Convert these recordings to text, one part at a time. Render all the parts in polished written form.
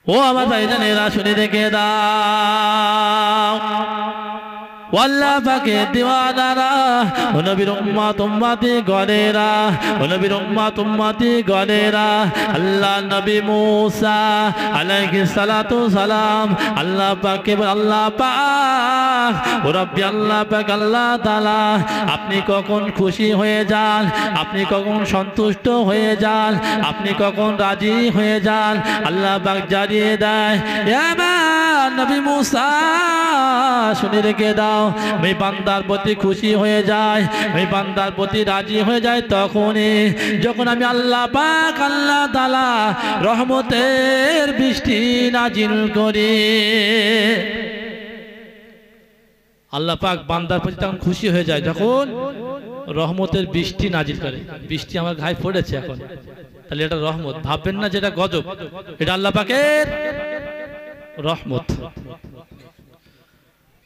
ও আমার ভাইজানেরা শুনে রেখে দাও, আল্লাহ পাকের দিওয়ানারা, ও নবীর উম্মত উম্মতি গণেরা, ও নবীর উম্মত উম্মতি গণেরা, আল্লাহ নবী মূসা আলাইহিস সালাতু সালাম আল্লাহ পাক, আল্লাহ পাক ও রব্বি আল্লাহ পাক আল্লাহ তাআলা আপনি কখন খুশি হয়ে যান, আপনি কখন সন্তুষ্ট হয়ে যান, আপনি কখন রাজি হয়ে যান, আল্লাহ পাক জানিয়ে দেয়, ইয়া নবী মূসা শুনে রেখে দাও, আমি বান্দার প্রতি খুশি হয়ে যায়, আমি বান্দার প্রতি রাজি হয়ে যায় তখনই যখন আমি আল্লাহ পাক আল্লাহ তাআলা রহমতের বৃষ্টি নাজিল করি। আল্লাহ পাক বান্দার প্রতি তখন খুশি হয়ে যায় যখন রহমতের বৃষ্টি নাজিল করে। বৃষ্টি আমার গায়ে পড়েছে এখন, তাহলে এটা রহমত, ভাববেন না যেটা গজব, এটা আল্লাহ পাকের রহমত।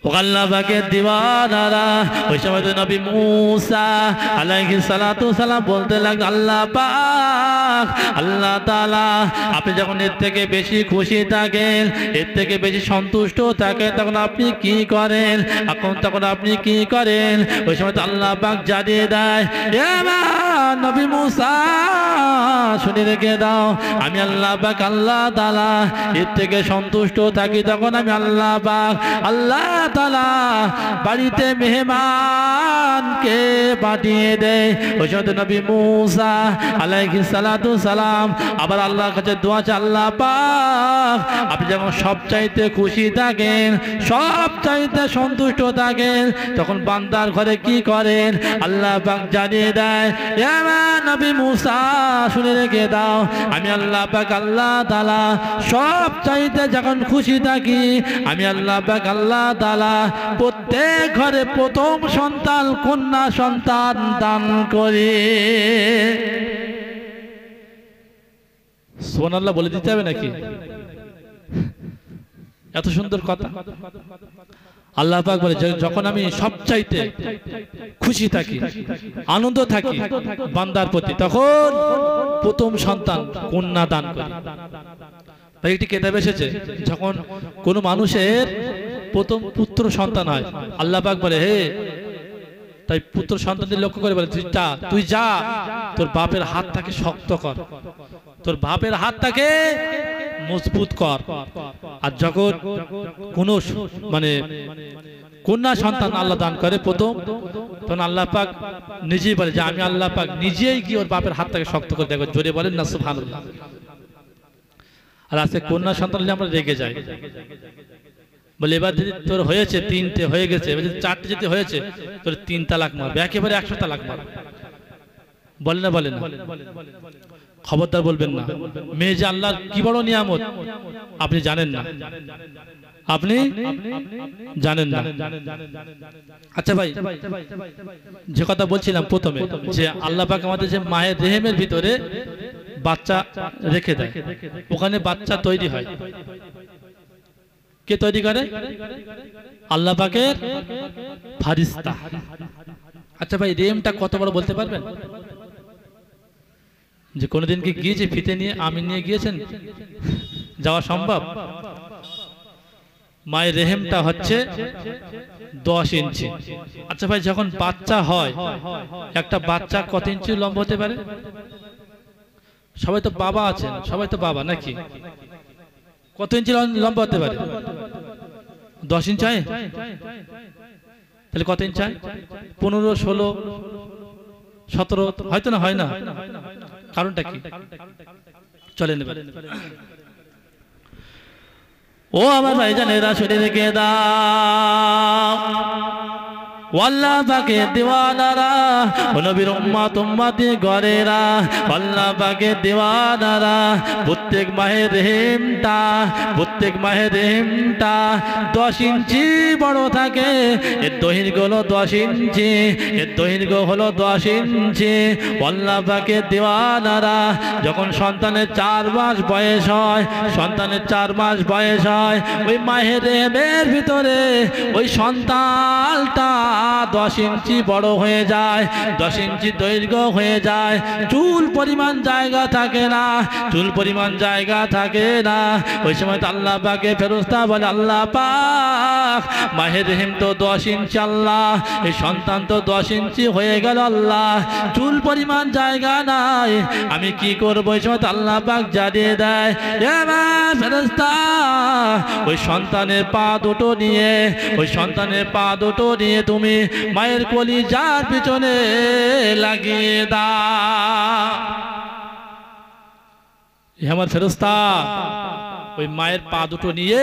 আল্লাহ পাকের দিওয়ানারা ওই সময় তো নবী মূসা আলাইহিস সালাতু সালাম বলতে লাগলেন, আল্লাহ পাক আল্লাহ তাআলা আপনি যখন এর থেকে বেশি খুশি থাকেন, এর থেকে বেশি সন্তুষ্ট থাকেন, তখন আপনি কি করেন? তখন আপনি কি করেন? ওই সময় তো আল্লাহ পাক জানিয়ে দেয়, এ নবী মূসা শুনে রেখে দাও, আমি আল্লাহ পাক আল্লাহ তাআলা এর থেকে সন্তুষ্ট থাকি তখন আমি আল্লাহ পাক আল্লাহ তাআলা বাড়িতে মেহমানকে পাঠিয়ে দেয়। ওই সময় নবী মূসা আলাইহিস সালাতু সালাম আবার আল্লাহর কাছে দোয়া চায়, আল্লাহ পাক আপনি যখন সবচাইতে খুশি থাকেন, সবচাইতে সন্তুষ্ট থাকেন, তখন বান্দার ঘরে কি করেন? আল্লাহ পাক জানিয়ে দেয়, ইয়া নবী মূসা শুনে রেখে দাও, আমি আল্লাহ পাক আল্লাহ তাআলা সবচাইতে যখন খুশি থাকি, আমি আল্লাহ পাক আল্লাহ তাআলা প্রত্যেক ঘরে প্রথম সন্তান কন্যা সন্তান দান করি। সুবহানাল্লাহ বলে দিতে হবে নাকি? এত সুন্দর কথা। আল্লাহ পাক বলে যখন আমি সবচাইতে খুশি থাকি, আনন্দ থাকি বান্দার প্রতি, তখন প্রথম সন্তান কন্যা দান করি। তাই একটি কিতাব এসেছে, যখন কোনো মানুষের প্রথম পুত্র সন্তান হয়, আল্লাহ পাক বলে, হে তাই পুত্র সন্তানদের লক্ষ্য করে বলে, তুই যা তোর বাপের হাতটাকে শক্ত কর, তোর বাপের হাতটাকে মজবুত কর। আর যখন কোন মানে কন্যা সন্তান আল্লাহ দান করে প্রথম, তখন আল্লাহ পাক নিজেই বলে যে আমি আল্লাহ পাক নিজেই গিয়ে ওর বাপের হাতটাকে শক্ত করে দেখো। জোরে বলেন না সুবহানাল্লাহ। আর আজকে কন্যা সন্তান হলে আমরা রেগে যাই, বলে এবার যদি তোর হয়েছে 3টে হয়ে গেছে, এবার যদি 4টে যদি হয়েছে তোর 3 তালাক মারবে, একেবারে 100 তালাক মারবে। বলে না বলে না? খবরদার বলবেন না। মেয়ে যে আল্লাহর কি বড় নিয়ামত আপনি জানেন না, আপনি জানেন না। আচ্ছা ভাই, যে কথা বলছিলাম প্রথমে, যে আল্লাহ পাক আমাদের যে মায়ের রেহেমের ভিতরে বাচ্চা রেখে দেয়, ওখানে বাচ্চা তৈরি হয়, কে তৈরি করে? আল্লাহ পাকের ফারিস্তা। আচ্ছা ভাই, রেহেমটা কত বড় বলতে পারবেন? যে কোনোদিন কি গিয়েছে ফিতে নিয়ে আমিন নিয়ে গিয়েছেন? যাওয়া সম্ভব? মায়ের রেহেমটা হচ্ছে 10 ইঞ্চি। আচ্ছা ভাই, যখন বাচ্চা হয়, একটা বাচ্চা কত ইঞ্চি লম্বা হতে পারে? সবাই তো বাবা আছেন, সবাই তো বাবা নাকি? কত ইঞ্চি লম্বা হতে পারে? 10 ইঞ্চি হয়? তাহলে কত ইঞ্চি হয়? 15, 16, 17 হয়তো না, হয় না। কারণটা কি? চলে নেবে। ও আমার ভাইজানেরা শুনে রেখে দাও, আল্লাহ পাকের দিওয়ানারা, ও নবীর উম্মত উম্মতি গণেরা, আল্লাহ পাকের দিওয়ানারা, প্রত্যেক মাহের রেহেমটা 10 ইঞ্চি বড় থাকে। এর দৈর্ঘ্য হলো 10 ইঞ্চি, এর দৈর্ঘ্য হলো 10 ইঞ্চি। আল্লাহ পাকের দিওয়ানারা, যখন সন্তানের 4 মাস বয়স হয়, সন্তানের 4 মাস বয়স হয়, ওই মাহের রেহেমের ভিতরে ওই সন্তানটা 10 ইঞ্চি বড় হয়ে যায়, 10 ইঞ্চি দৈর্ঘ্য হয়ে যায়, চুল পরিমাণ জায়গা থাকে না, চুল পরিমাণ জায়গা থাকে না। ওই সময় আল্লাহ পাকে ফেরেশতা বলে, আল্লাহ পাক মাহে রহিম তো 10 ইঞ্চি, আল্লাহ এই সন্তান তো 10 ইঞ্চি হয়ে গেল, আল্লাহ চুল পরিমাণ জায়গা নাই, আমি কি করব? ওই সময় আল্লাহ পাক জানিয়ে দেয়, ফেরেশতা ওই সন্তানের পা দুটো নিয়ে, ওই সন্তানের পা দুটো নিয়ে তুমি মায়ের কলিজার পিছনে লাগিয়ে দাও। আমার ফেরেশতা ওই মায়ের পা দুটো নিয়ে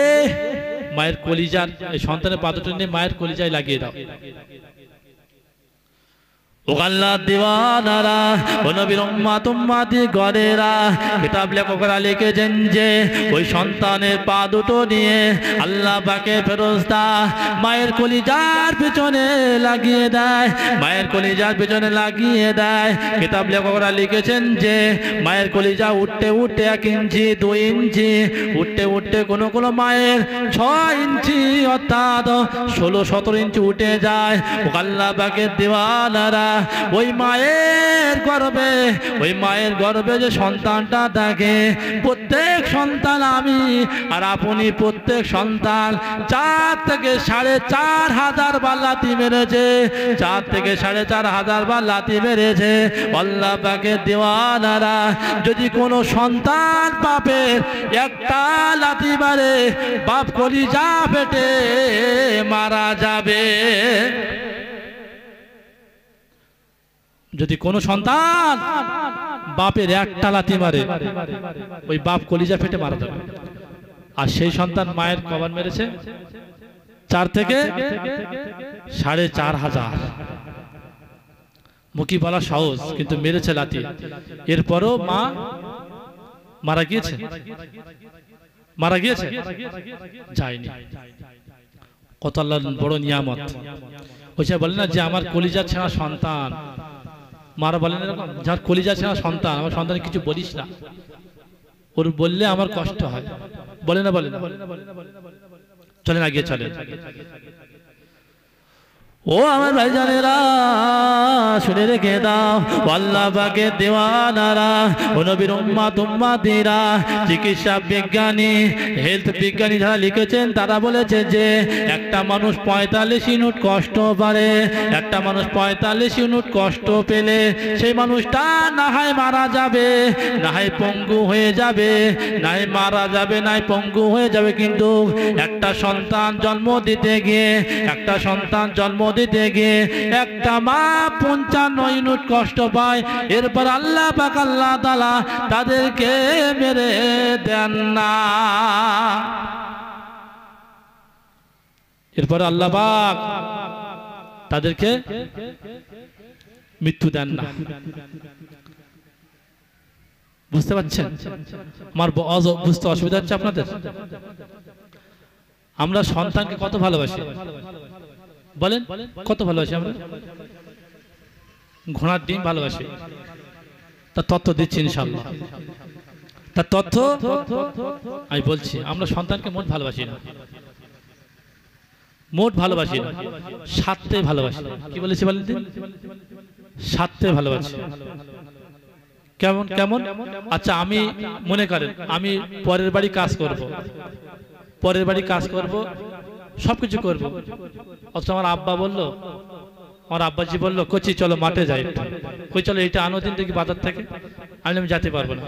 মায়ের কলিজার, এই সন্তানের পা দুটো নিয়ে মায়ের কলিজায় লাগিয়ে দাও। ও আল্লাহর দিওয়ানারা, ও নবীর উম্মত উম্মতি গণেরা, কিতাব লেখকরা লিখেছেন যে ওই সন্তানের পা দুটো নিয়ে আল্লাহ পাকের ফেরেশতা মায়ের কলিজার পিছনে লাগিয়ে দেয়, মায়ের কলিজার পিছনে লাগিয়ে দেয়। কিতাব লেখকরা লিখেছেন যে মায়ের কলিজা উঠতে উঠতে 1 ইঞ্চি 2 ইঞ্চি উঠতে উঠতে কোনো কোনো মায়ের 6 ইঞ্চি অর্থাৎ 16-17 ইঞ্চি উঠে যায়। ও আল্লাহ পাকের দিওয়ানারা, ওই মায়ের গর্ভে, ওই মায়ের গর্ভে যে সন্তানটা থাকে, প্রত্যেক সন্তান আমি আর আপনি প্রত্যেক সন্তান 4 থেকে 4,500 বার লাথি মেরেছে, 4 থেকে 4,500 বার লাথি মেরেছে। আল্লাহ পাকের দিওয়ানারা, যদি কোনো সন্তান বাপের একটা লাথি মারে, বাপ কলিজা ফেটে মারা যাবে। যদি কোনো সন্তান বাপের একটা লাথি মারে, ওই বাপ কলিজা ফেটে মারা যাবে। আর সেই সন্তান মায়ের কবার মেরেছে 4 থেকে 4,500। মুখী বলা সহজ, কিন্তু মেরেছে লাথি। এরপরও মা মারা গিয়েছে, মারা গিয়েছে যায়নি। কত আল্লাহর বড় নিয়ামত। ওইসে বলে না যে আমার কলিজা ছেঁড়া সন্তান, মারা বলেন এরকম, যার কলিজা ছেঁড়া সন্তান, আমার সন্তান কিছু বলিস না, ওর বললে আমার কষ্ট হয়, বলে না, বলে না। চলেন আগে চলেন। ও আমার ভাইজানেরা, শুনে রেখে দাও, আল্লাহ পাকের দিওয়ানারা, ও নবীর উম্মত উম্মতিরা, চিকিৎসা বিজ্ঞানী, হেলথ বিজ্ঞানী যারা লিখেছেন তারা বলেছে যে একটা মানুষ 45 ইউনিট কষ্ট পারে, একটা মানুষ 45 ইউনিট কষ্ট পেলে সেই মানুষটা না হয় মারা যাবে, না হয় পঙ্গু হয়ে যাবে, না হয় মারা যাবে, না হয় পঙ্গু হয়ে যাবে। কিন্তু একটা সন্তান জন্ম দিতে গিয়ে, একটা সন্তান জন্ম দিতে গিয়ে একটা মা 55 ইউনিট কষ্ট পায়। এরপর আল্লাহ পাক আল্লাহ তাআলা তাদেরকে মেরে দেন না, এরপর আল্লাহ পাক তাদেরকে মৃত্যু দেন না। বুঝতে পারছেন? আমার বুঝতে অসুবিধা হচ্ছে আপনাদের? আমরা সন্তানকে কত ভালোবাসি বলেন, কত ভালোবাসি আমরা? ঘোড়ার ডিম ভালোবাসি। তার তথ্য দিচ্ছি ইনশাআল্লাহ, তার তথ্য আমি বলছি। আমরা সন্তানকে মোট ভালোবাসি না, মোট ভালোবাসি না, স্বার্থে ভালোবাসি। কি বলেছি বলেন? স্বার্থে ভালোবাসি। কেমন কেমন? আচ্ছা, আমি মনে করেন আমি পরের বাড়ি কাজ করব, পরের বাড়ি কাজ করব, সবকিছু করব, অথচ আমার আব্বা বললো, আমার আব্বাজি বললো, কচি চলো মাঠে যাই, কই চলো এটা আনো দিন দেখি বাজার থেকে। আমি যেতে পারবো না।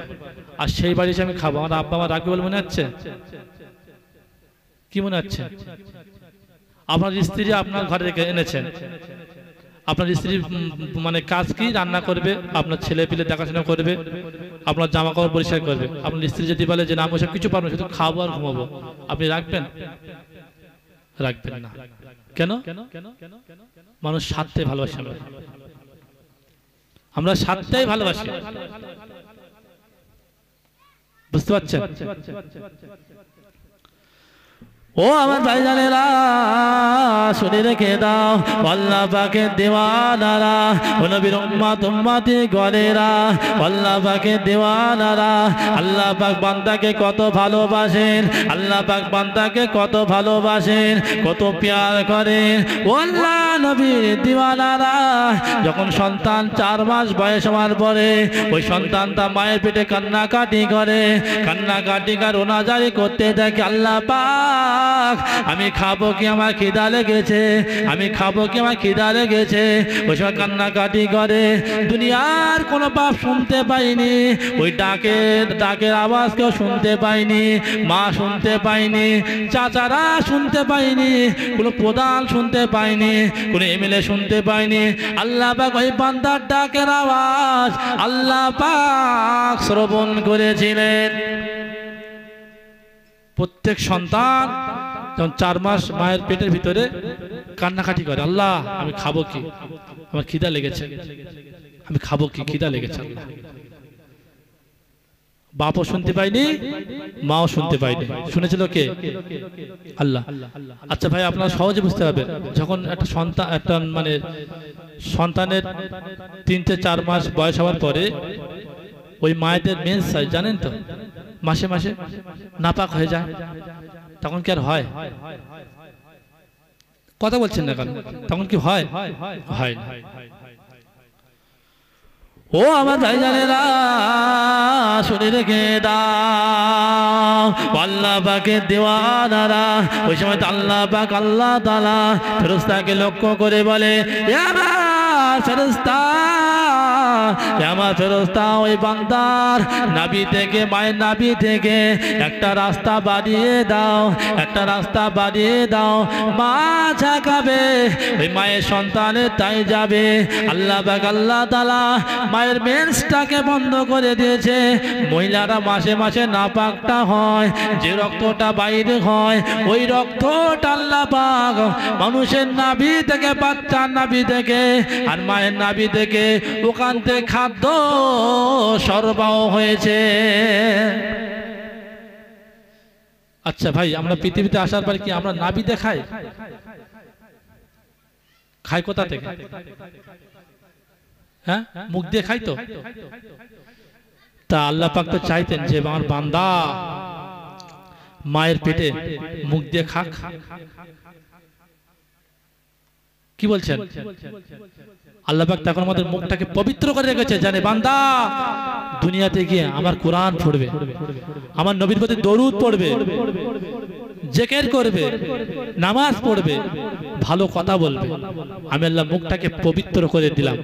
আর সেই বাড়ি এসে আমি খাবো, আমার আব্বা আমার রাখবে বলে মনে হচ্ছে? কি মনে হচ্ছে? আপনার স্ত্রী আপনার ঘরে রেখে এনেছেন, আপনার স্ত্রী মানে কাজ কি? রান্না করবে, আপনার ছেলে পিলে দেখাশোনা করবে, আপনার জামা কাপড় পরিষ্কার করবে। আপনার স্ত্রী যদি বলে যে না আমি সব কিছু পারবো, শুধু খাবো আর ঘুমাবো, আপনি রাখবেন? রাখবেন না। কেন? মানুষ স্বার্থে ভালোবাসে, আমরা স্বার্থেই ভালোবাসি। বুঝতে পারছেন? ও ও আমার ভাইজানেরা শুনে রেখে দাও, আল্লাহ পাকের দেওয়ানারা, ও নবীর উম্মত উম্মতি গণেরা, আল্লাহ পাকের দেওয়ানারা, আল্লাহ পাক বান্দাকে কত ভালোবাসেন, আল্লাহ পাক বান্দাকে কত ভালোবাসেন, কত প্যার করেন। ও আল্লাহ নবীর দিওয়ানারা, যখন সন্তান 4 মাস বয়স হওয়ার পরে ওই সন্তানটা মায়ের পেটে কান্নাকাটি করে, কান্নাকাটি আর রোনাজারি করতে থাকে, আল্লাহ পাক আমি খাবো কি, আমার খিদা লেগেছে, আমি খাবো কি, আমার খিদা লেগেছে। ওই সময় কান্নাকাটি করে, দুনিয়ার কোনো বাপ শুনতে পাইনি, ওই ডাকের আওয়াজ কেউ শুনতে পাইনি, মা শুনতে পাইনি, চাচারা শুনতে পাইনি, কোনো প্রধান শুনতে পাইনি, কোনো এমএলএ শুনতে পাইনি। আল্লাহ পাক ওই বান্দার ডাকের আওয়াজ আল্লাহ পাক শ্রবণ করেছিলেন। প্রত্যেক সন্তান যখন 4 মাস মায়ের পেটের ভিতরে কান্নাকাটি করে, আল্লাহ আমি খাবো কি, আমার খিদা লেগেছে, আমি খাবো কি, খিদা লেগেছে। আল্লাহ বাপও শুনতে পাইনি, মাও শুনতে পাইনি, শুনেছিল কে? আল্লাহ। আচ্ছা ভাই, আপনারা সহজে বুঝতে পারবেন, যখন একটা সন্তান, একটা মানে সন্তানের 3 থেকে 4 মাস বয়স হওয়ার পরে ওই মায়েদের মেন্স হয় জানেন তো, মাসে মাসে নাপাক হয়ে যায়, তখন কি আর হয়? কথা বলছেন না কেন? তখন কি হয়? হয় না। ও আমার ভাইজানেরা শুনে রেখে দাও, আল্লাহ পাকের দেওয়ানারা, ওই সময় আল্লাহ পাক আল্লাহ তাআলা ফেরেশতাকে লক্ষ্য করে বলে, আমার ফেরেশতা, আমার ফেরেশতা ওই বান্দার নাভি থেকে, মায়ের নাভি থেকে একটা রাস্তা বাড়িয়ে দাও, একটা রাস্তা বাড়িয়ে দাও, মা যা খাবে ওই মায়ের সন্তানের তাই যাবে। আল্লাহ পাক আল্লাহ তাআলা মায়ের মেন্সটাকে বন্ধ করে দিয়েছে। মহিলারা মাসে মাসে নাপাকটা হয়, যে রক্তটা বাইরে হয় ওই রক্তটা আল্লাহ পাক মানুষের নাভি থেকে, বাচ্চার নাভি থেকে আর মায়ের নাভি থেকে ওখান থেকে খাদ্য সরবরাহ হয়েছে। আচ্ছা ভাই, আমরা পৃথিবীতে আসার পর কি আমরা নাভিতে খাই? খাই কোথা থেকে? হ্যাঁ, মুখ দিয়ে খাই তো। তা আল্লাহ পাক তো চাইতেন যে আমার বান্দা মায়ের পেটে মুখ দিয়ে খাক। কি বলছেন? আল্লাহ পাক তখন আমাদের মুখটাকে পবিত্র করে রেখেছে, জানে বান্দা দুনিয়াতে গিয়ে আমার কোরআন পড়বে, আমার নবীর প্রতি দরুদ পড়বে, জিকির করবে, নামাজ পড়বে, ভালো কথা বলবে, আমি আল্লাহ মুখটাকে পবিত্র করে দিলাম।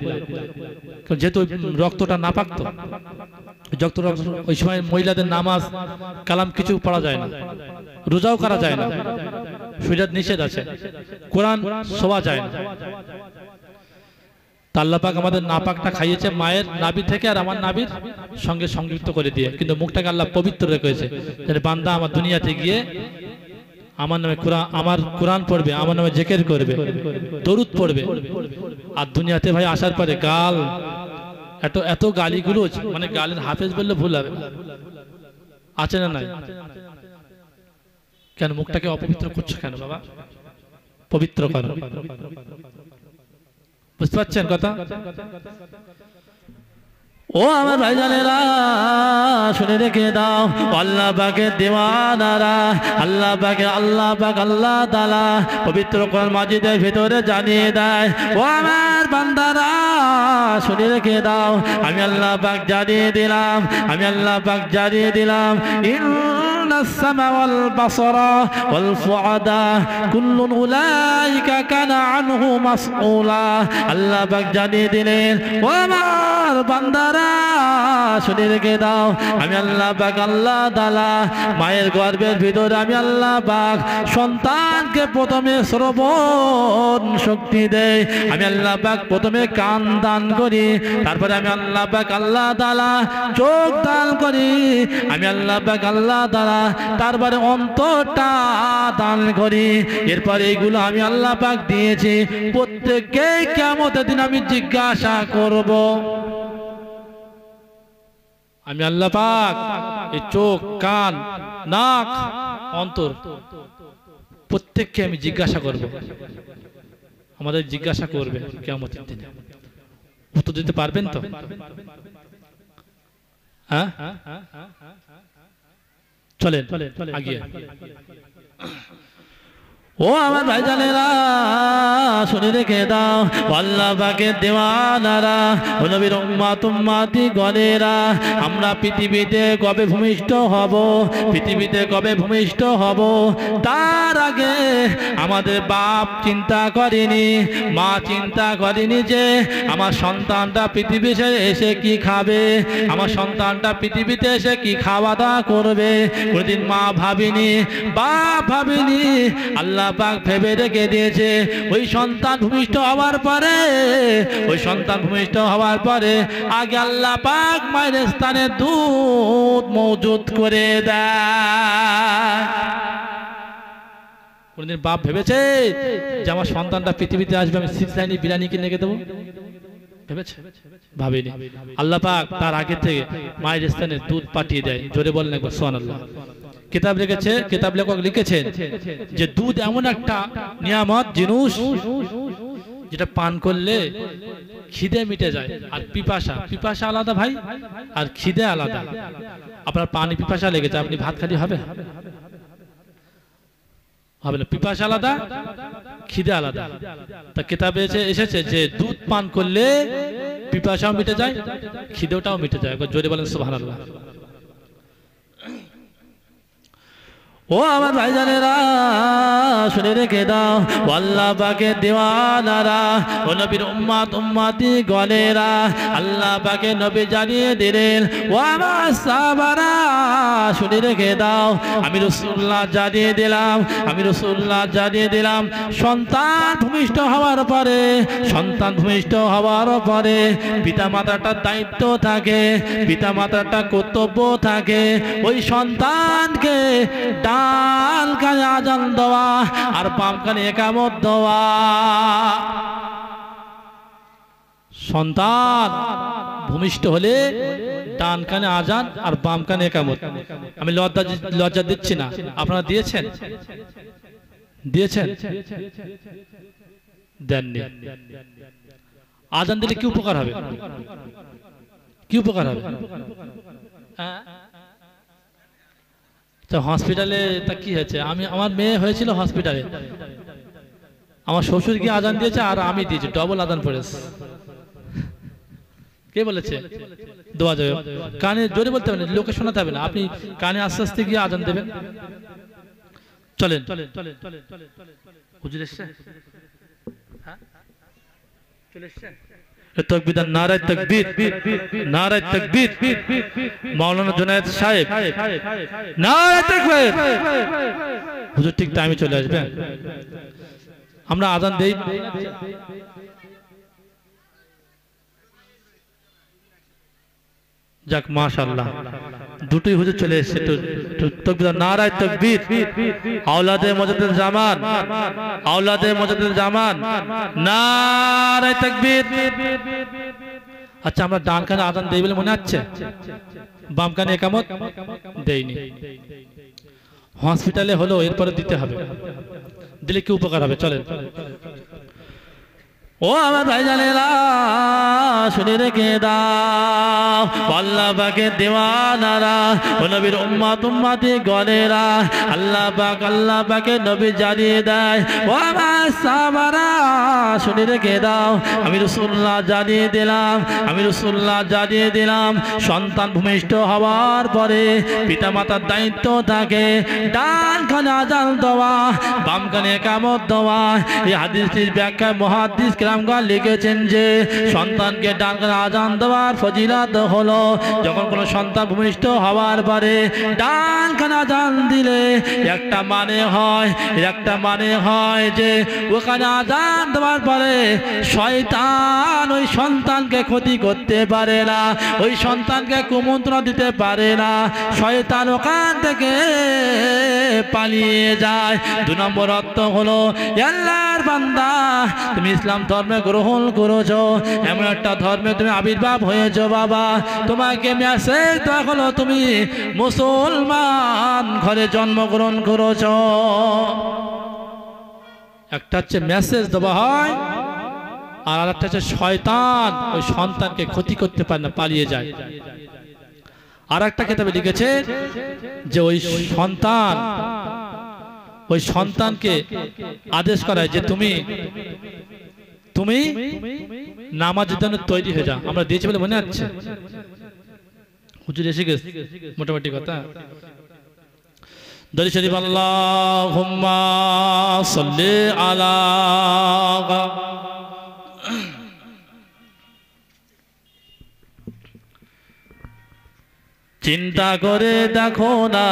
যেহেতু রক্তটা নাপাক, তো ওই সময় মহিলাদের নামাজ কালাম কিছু পড়া যায় না, রোজাও করা যায় না, শরীয়ত নিষেধ আছে, কোরআন শোয়া যায় না। আল্লাহ পাক আমাদের নাপাকটা খাইয়েছে মায়ের নাভি থেকে আর আমার নাভির সঙ্গে সংযুক্ত করে দিয়ে, কিন্তু মুখটাকে আল্লাহ পবিত্র রেখেছে, যে বান্দা আমার দুনিয়াতে গিয়ে আমার নামে আমার কোরআন পড়বে, আমার নামে জিকির করবে, দরুদ পড়বে। আর দুনিয়াতে ভাই আসার পরে গাল, এত গালিগুলো, মানে গালের হাফেজ বললে ভুল হবে, আছে না নাই? কেন মুখটাকে অপবিত্র করছো কেন বাবা? পবিত্র করো। বুঝতে পারছেন কথা? ও আমার ভাইজানেরা শুনে রেখে দাও, আল্লাহ পাকের দেওয়ানারা, আল্লাহ পাকে আল্লাহ পাক আল্লাহ তাআলা পবিত্র কোরআন মাজিদের ভিতরে জানিয়ে দেয়, ও আমার বান্দারা শুনে রেখে দাও, আমি আল্লাহ পাক জানিয়ে দিলাম, আমি আল্লাহ পাক জানিয়ে দিলাম, السمع والبصر والفؤاد كل أولئك كان عنه مسؤولا। আল্লাহ পাক জানিয়ে দিলেন, ও আমার বান্দারা শুনে রেখে দাও, আমি আল্লাহ পাক আল্লাহ তাআলা মায়ের গর্ভের ভিতরে আমি আল্লাহ পাক সন্তানকে প্রথমে শ্রবণ শক্তি দেই, আমি আল্লাহ পাক প্রথমে কান দান করি, তারপরে আমি আল্লাহ পাক আল্লাহ তাআলা চোখ দান করি, আমি আল্লাহ পাক আল্লাহ তাআলা তারপরে অন্তরটা দান করি। এরপর এইগুলো আমি আল্লাহ পাক দিয়েছি, প্রত্যেককে কিয়ামতের দিন আমি জিজ্ঞাসা করব। আমি আল্লাহ পাক এই চোখ, কান, নাক, অন্তর প্রত্যেককে আমি জিজ্ঞাসা করব, আমাদের জিজ্ঞাসা করবে কিয়ামতের দিনে। উত্তর দিতে পারবেন তো? হ্যাঁ, চলেন আগিয়ে। ও আমার ভাইজানেরা শুনে রেখে দাও, আল্লাহ পাকের দেওয়ানারা, ও নবীর উম্মত উম্মতি গণেরা, আমরা পৃথিবীতে কবে ভূমিষ্ঠ হব, পৃথিবীতে কবে ভূমিষ্ঠ হব তার আগে আমাদের বাপ চিন্তা করেনি, মা চিন্তা করেনি যে আমার সন্তানটা পৃথিবীতে এসে কি খাবে, আমার সন্তানটা পৃথিবীতে এসে কি খাওয়া দাওয়া করবে। কোনদিন মা ভাবিনি, বাপ ভাবিনি, আল্লাহ পাক ভেবে রেখে দিয়েছে। ওই সন্তান ভূমিষ্ঠ হওয়ার পরে, ওই সন্তান ভূমিষ্ঠ হওয়ার পরে আগে আল্লাহ পাক মায়ের স্থানে দুধ মজুদ করে দেয়। কোনদিন বাপ ভেবেছে যে আমার সন্তানটা পৃথিবীতে আসবে, আমি 6 লাইনে বিরিয়ানি কিনে রেখে দেবো? ভেবেছে? ভাবেনি। আল্লাহ পাক তার আগে থেকে মায়ের স্থানে দুধ পাঠিয়ে দেয়। জোরে বলেন একবার সুবহানাল্লাহ। কিতাব লিখেছে, কিতাব লেখক লিখেছেন যে দুধ এমন একটা নিয়ামত জিনিস যেটা পান করলে খিদে মিটে যায়। আর পিপাসা, পিপাসা আলাদা ভাই, আর খিদে আলাদা। আপনার পানি পিপাসা লেগেছে, আপনি ভাত খালি হবে? হবে না। পিপাসা আলাদা, খিদে আলাদা। তা কিতাবে এসেছে যে দুধ পান করলে পিপাসাও মিটে যায়, খিদেটাও মিটে যায়। জোরে বলেন সুবহানাল্লাহ। ও আমার ভাইজানেরা শুনে রেখে দাও, আল্লাহ পাকের দেওয়ানারা, ও নবীর উম্মত উম্মতি গণেরা, আল্লাহ পাকে নবী জানিয়ে দিলেন, ও আমার সাহাবারা শুনে রেখে দাও, আমি রাসূলুল্লাহ জানিয়ে দিলাম, আমি রাসূলুল্লাহ জানিয়ে দিলাম, সন্তান ভূমিষ্ঠ হওয়ার পরে, সন্তান ভূমিষ্ঠ হওয়ার পরে পিতা মাতাটার দায়িত্ব থাকে, পিতা মাতাটার কর্তব্য থাকে ওই সন্তানকে ডান কানে আজান দেওয়া আর বাম কানে ইকামত দেওয়া। সন্তান ভূমিষ্ঠ হলে ডান কানে আজান আর বাম কানে ইকামত। আমি লজ্জা দিচ্ছি না, আপনারা দিয়েছেন? দিয়েছেন? দেননি। আজান দিলে কি উপকার হবে? কি উপকার হবে? হসপিটালে তা কি হয়েছে? আমার মেয়ে হয়েছিল হসপিটালে, আমার শ্বশুর গিয়ে আজান দিয়েছে আর আমি দিয়েছি, ডবল আজান পড়েছে। কে বলেছে? দোয়া যাবে কানে, জোরে বলতে হবে না, লোকে শোনাতে হবে না, আপনি কানে আস্তে আস্তে গিয়ে আজান দেবেন। চলেন। হুজুর এসছে? হ্যাঁ চলে এসছে। তকবীর, নারায়ে তাকবীর, নারায়ে তাকবীর। মাওলানা জুনায়েদ সাহেব, নারায়ে তাকবীর। হুজুর ঠিক টাইমে চলে আসবেন। আমরা আজান দেই। যাক মাশাআল্লাহ, দুটোই হুজুর চলে এসেছে। তকবীর, নারায়ে তাকবীর। আওলাদে মুজাদ্দিদ জামান, আওলাদে মুজাদ্দিদ জামান, নারায়ে তাকবীর। আচ্ছা, আমরা ডান কানে আজান দেই বলে মনে আছে, বাম কানে ইকামত দেইনি। হসপিটালে হলো, এরপরে দিতে হবে, দিলে কি উপকার হবে? চলেন। ও আমার ভাইজানেরা শুনে রেখে দাও, আল্লাহ পাকের দেওয়ানারা, ও নবীর উম্মত উম্মতি গণেরা, আল্লাহ পাকের নবী জানিয়ে দেয়, ও আমার সাহাবারা শুনে রেখে দাও, আমি রাসূলুল্লাহ জানিয়ে দিলাম, আমি রাসূলুল্লাহ জানিয়ে দিলাম, সন্তান ভূমিষ্ঠ হওয়ার পরে পিতা মাতার দায়িত্ব থাকে ডান কানে আজান দেওয়া, বাম কানে ইকামত দেওয়া। এই হাদিসটির ব্যাখ্যায় মুহাদ্দিস কেরামগণ লিখেছেন যে সন্তানকে ডান কানে আজান দেওয়ার ফজিলত হলো যখন কোনো সন্তান ভূমিষ্ঠ হওয়ার পরে ডান কানে আজান দিলে একটা মানে হয় যে ওখানে আজান দেওয়ার পরে শয়তান ওই সন্তানকে ক্ষতি করতে পারে না, ওই সন্তানকে কুমন্ত্রণা দিতে পারে না, শয়তান ওখান থেকে পালিয়ে যায়। 2 নম্বর অর্থ হলো, আল্লাহর বান্দা তুমি ইসলাম ধর্মে গ্রহণ করেছো, এমন একটা ধর্মে তুমি আবির্ভাব হয়েছো বাবা, তোমাকে মেসেজ দেওয়া হলো তুমি মুসলমান ঘরে জন্মগ্রহণ করেছো। একটা হচ্ছে মেসেজ দেওয়া হয়, আর আরেকটা হচ্ছে শয়তান ওই সন্তানকে ক্ষতি করতে পারে না, পালিয়ে যায়। আর একটা কিতাবে লিখেছে যে ওই সন্তানকে আদেশ করায় যে তুমি নামাজের জন্য তৈরি হয়ে যাও। আমরা দিয়েছি বলে মনে আছে, হুজুর এসে গেছে মোটামুটি কথা। দরুদ শরীফ আল্লাহুম্মা সাল্লি আলা। চিন্তা করে দেখো না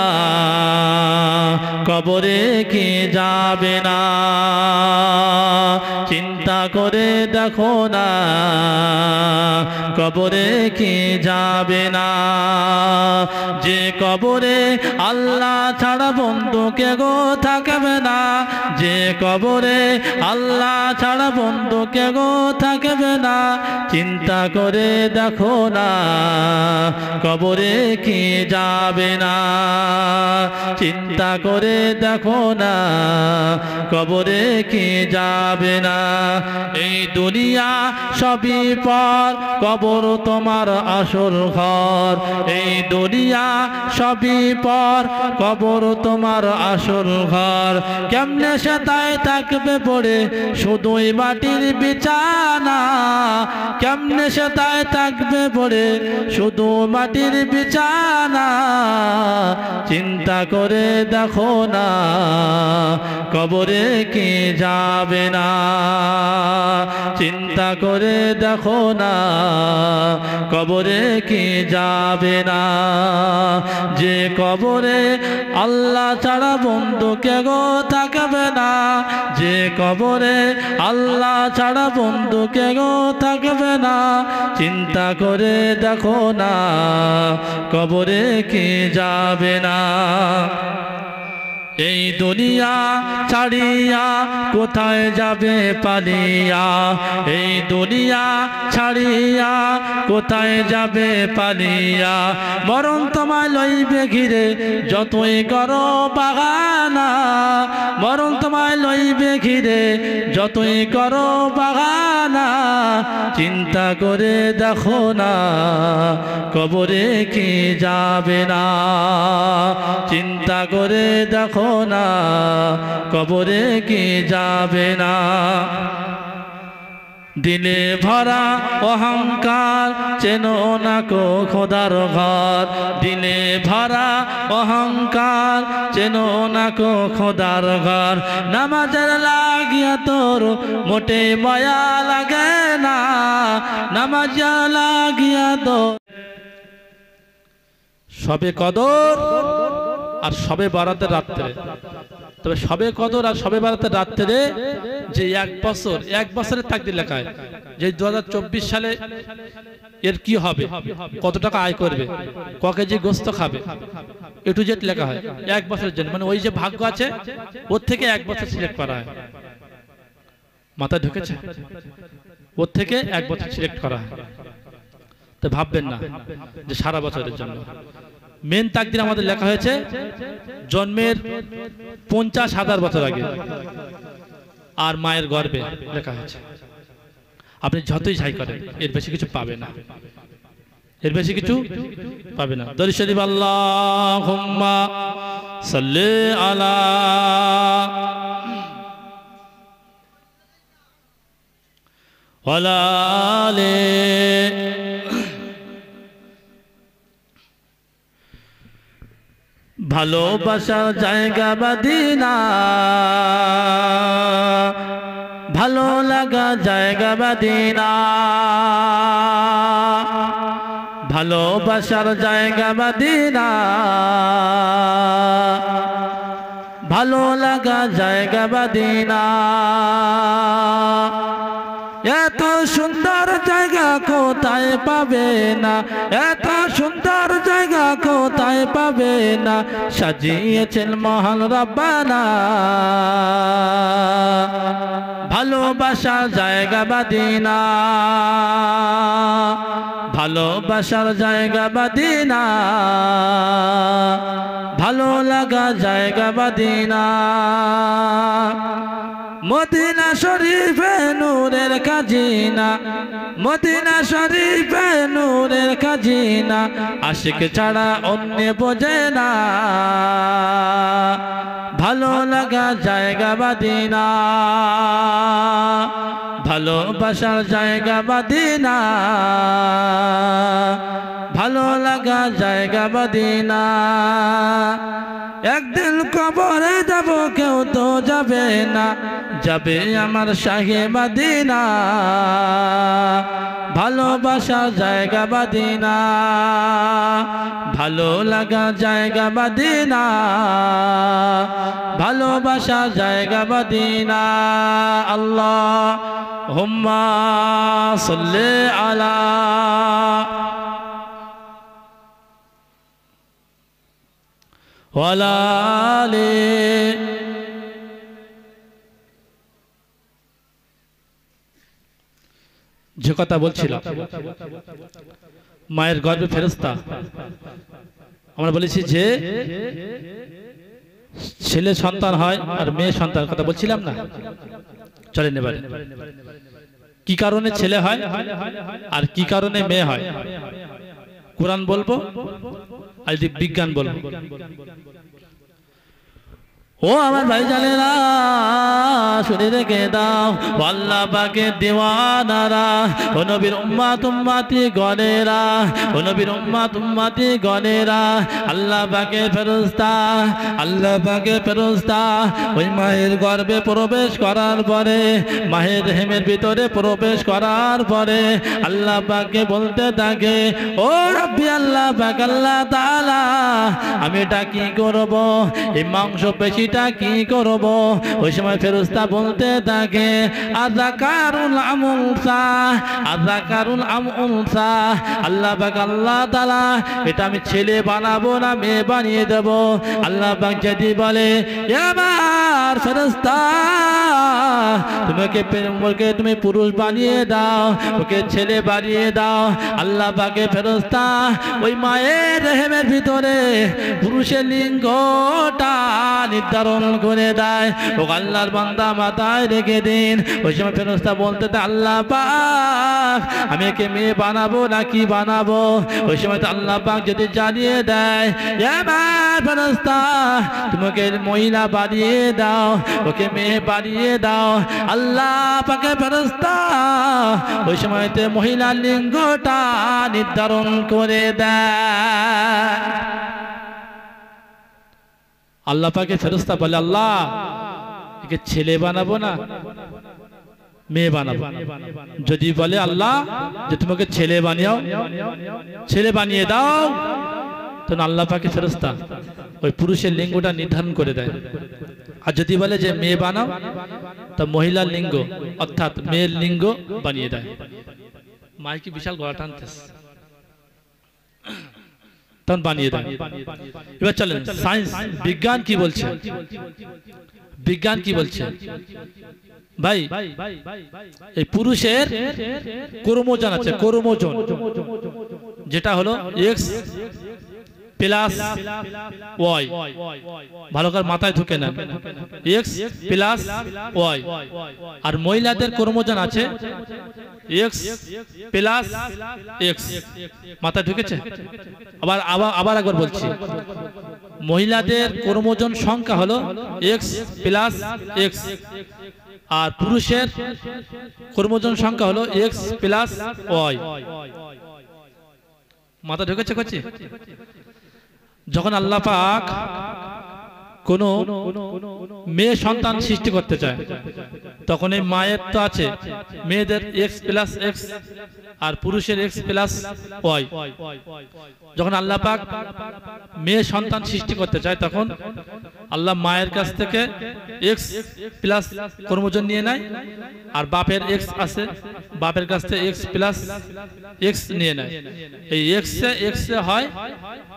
কবরে কি যাবে না, চিন্তা করে দেখো না কবরে কি যাবে না। যে কবরে আল্লাহ ছাড়া বন্ধু কে গো থাকবে না, যে কবরে আল্লাহ ছাড়া বন্ধু কে গো থাকবে না। চিন্তা করে দেখো না কবরে কি যাবে না, চিন্তা করে দেখো না কবরে কি যাবে না। এই দুনিয়া সবই পর, কবর তোমার আসল ঘর। এই দুনিয়া সবই পর, কবর তোমার আসল ঘর। কেমনে সে তাই থাকবে পড়ে শুধুই মাটির বিছানা, কেমনে সে তাই থাকবে পড়ে শুধু মাটির বিছানা। চিন্তা করে দেখো না কবরে কি যাবে না, চিন্তা করে দেখো না কবরে কি যাবে না। যে কবরে আল্লাহ ছাড়া বন্ধু কে গো থাকবে না, যে কবরে আল্লাহ ছাড়া বন্ধু কে গো থাকবে না। চিন্তা করে দেখো না কবরে কি যাবে না। এই দুনিয়া ছাড়িয়া কোথায় যাবে পালিয়া, এই দুনিয়া ছাড়িয়া কোথায় যাবে পালিয়া। মরণ তোমায় লইবে ঘিরে যতই করো বাগানা, মরণ তোমায় লইবে ঘিরে যতই করো বাগানা। চিন্তা করে দেখো না কবরে কি যাবে না, চিন্তা করে দেখো না কবরে কি যাবে না। দিলে ভরা অহংকার চেনো না কো খোদার ঘর, দিলে ভরা অহংকার চেনো না কো খোদার ঘর। নামাজের লাগিয়া তোর মোটে মায়া লাগে না, নামাজের লাগিয়া তো। সবে কদর আর সবে বারাতের রাত্রে, তবে সবে কদর আর সবে বারাতের রাত্রে যে এক বছরের তাকদীর লেখা হয়, যে 2024 সালে এর কি হবে, কত টাকা আয় করবে, ক কেজি গোস্ত খাবে, এ টু জেড লেখা হয় এক বছরের জন্য। মানে ওই যে ভাগ্য আছে ওর থেকে এক বছর সিলেক্ট করা হয়। মাথায় ঢুকেছে? ওর থেকে এক বছর সিলেক্ট করা হয়। তো ভাববেন না যে সারা বছরের জন্য। মেন তাকদীর আমাদের লেখা হয়েছে জন্মের 50,000 বছর আগে, আর মায়ের গর্ভে লেখা হয়েছে। আপনি যতই যাই করেন এর বেশি কিছু পাবে না, এর বেশি কিছু পাবে না। দরুদ শরীফ আল্লাহুম্মা সাল্লি আলা। ওয়ালা আলে। ভালোবাসার জায়গা মদিনা, ভালো লাগা জায়গা মদিনা, ভালোবাসার জায়গা মদিনা, ভালো লাগা জায়গা মদিনা। এত সুন্দর জায়গা কোথায় পাবে না, এত সুন্দর জায়গা কোথায় পাবে না, সাজিয়েছেন মহান রব্বানা। ভালোবাসার জায়গা মদিনা, ভালোবাসার জায়গা মদিনা, ভালো লাগা জায়গা মদিনা। মদিনা শরীফে নূরের খাজিনা, মদিনা শরীফে নূরের খাজিনা, আশিক ছাড়া অন্য বোঝে না, ভালো লাগা জায়গা মদিনা, ভালোবাসার জায়গা মদিনা, ভালো লাগা জায়গা মদিনা। একদিন কবরে যাব কেউ তো যাবে না, যাবে আমার শাহে মদিনা, ভালোবাসার জায়গা মদিনা, ভালো লাগা জায়গা মদিনা, ভালোবাসার জায়গা মদিনা। আল্লাহুম্মা সাল্লি আলা ওয়ালা আলি। যে কথা বলছিলাম মায়ের গর্ভে ফেরেশতা, আমরা বলেছি যে ছেলে সন্তান হয় আর মেয়ে সন্তান, কথা বলছিলাম না? চলেন এবারে কি কারণে ছেলে হয় আর কি কারণে মেয়ে হয় কোরআন বলবো আর বিজ্ঞান বলবো। ও আমার ভাই জানেরা শুনে রেখে দাও, আল্লাহ পাকের দেওয়ানারা, ও নবীর উম্মাত উম্মতি গণেরা, ও নবীর উম্মাত উম্মতি গণেরা, আল্লাহ পাকের ফেরেশতা, আল্লাহ পাকের ফেরেশতা ওই মায়ের গর্ভে প্রবেশ করার পরে, মায়ের রেহেমের ভিতরে প্রবেশ করার পরে আল্লাহ পাককে বলতে থাকে, ও রব্বি আল্লাহ পাক আল্লাহ তাআলা, আমি এটা কি করব, এই মাংস পেশি কি করব? ওই সময় ফেরেশতা বলতে থাকে, আযাকারুল আমউনসা, আযাকারুল আমউনসা, আল্লাহ পাক আল্লাহ তাআলা এটা আমি ছেলে বানাবো না মেয়ে বানিয়ে দেব। আল্লাহ পাক যদি বলে এবার ফেরেশতা তুমি পুরুষ বানিয়ে দাও, ওকে ছেলে বানিয়ে দাও, আল্লাহ পাকের ফেরেশতা ওই মায়ের রেহেমের ভিতরে পুরুষের লিঙ্গটা নির্ধারণ করে দেয়। ও আল্লাহর বান্দা মাথায় রেখে দিন। ওই সময় ফেরেশতা বলতে থাকে, আল্লাহ পাক আমি একে মেয়ে বানাবো নাকি বানাবো? ওই সময় তো আল্লাহ পাক যদি জানিয়ে দেয়, এবার ফেরেশতা তুমি ওকে মহিলা বানিয়ে দাও, ওকে মেয়ে বানিয়ে দাও, আল্লাহ পাকের ফেরেশতা ওই সময়তে মহিলার লিঙ্গটা নির্ধারণ করে দেয়। আল্লাহ পাকের ফেরেশতা বলে, আল্লাহ একে ছেলে বানাবো না মেয়ে বানাবো? যদি বলে আল্লাহ যে তোমাকে ছেলে বানিয়ে দাও, তখন আল্লাহ পাকের ফেরেশতা ওই পুরুষের লিঙ্গটা নির্ধারণ করে দেয়। আর যদি বলে যে মেয়ে বানাও, তা মহিলার লিঙ্গ অর্থাৎ মেয়ের লিঙ্গ বানিয়ে দেয়। মাইকে বিশাল গলা টানতেছে, তখন বানিয়ে দেয়। এবার চলেন সায়েন্স বিজ্ঞান কি বলছে, বিজ্ঞান কি বলছে ভাই? এই পুরুষের ক্রোমোজোম আছে, ক্রোমোজোম যেটা হলো এক্স প্লাস ওয়াই, ভালো করে মাথায় ঢুকে নেন, এক্স প্লাস ওয়াই। আর মহিলাদের ক্রোমোজোম আছে এক্স প্লাস এক্স, মাথায় ঢুকেছে? আবার একবার বলছি, মহিলাদের ক্রোমোজোম সংখ্যা হলো এক্স প্লাস এক্স, আর পুরুষের ক্রোমোজোম সংখ্যা হলো এক্স প্লাস ওয়াই। মাথা ঢুকেছে করছি? যখন আল্লাহ পাক কোন মেয়ে সন্তান সৃষ্টি করতে চায়, তখন এই মায়ের তো আছে মেয়েদের এক্স প্লাস এক্স আর পুরুষের এক্স প্লাস ওয়াই। যখন আল্লাহ পাক মেয়ে সন্তান সৃষ্টি করতে চায়, তখন আল্লাহ মায়ের কাছ থেকে এক্স প্লাস ক্রোমোজোম নিয়ে নেয়, আর বাপের এক্স আছে, বাপের কাছ থেকে এক্স প্লাস এক্স নিয়ে নেয়। এই এক্স হয়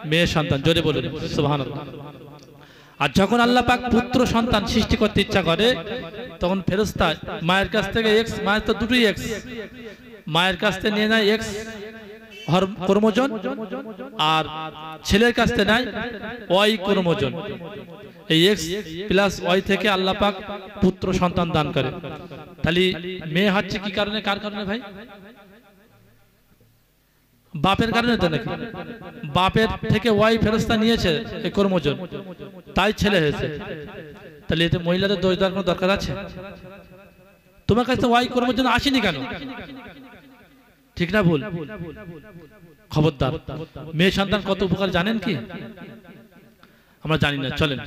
মেয়ে সন্তান। জোরে বলুন সুবহানাল্লাহ। আর যখন আল্লাহ পাক পুত্র সন্তান সৃষ্টি করতে ইচ্ছা করে, তখন ফেরেশতা মায়ের কাছ থেকে এক্স, মায়ের তো দুটোই এক্স, মায়ের কাছ থেকে নিয়ে নেয় এক্স ক্রোমোজোম, আর ছেলের কাছ থেকে নেয় ওয়াই ক্রোমোজোম। এই এক্স প্লাস ওয়াই থেকে আল্লাহ পাক পুত্র সন্তান দান করে। তাহলে মেয়ে হচ্ছে কি কারণে, কার কারণে ভাই? বাপের কারণে তো নাকি? বাপের থেকে ওয়াই ফেরেশতা নিয়েছে এই ক্রোমোজোম, তাই ছেলে হয়েছে। তাহলে এতে মহিলাদের দোষ দেওয়ার কোনো দরকার আছে? তোমার কাছে ওয়াই ক্রোমোজোম আসেনি কেন? ঠিক না ভুল? খবরদার। মেয়ে সন্তান কত উপকার জানেন কি? আমরা জানি না। চলেন।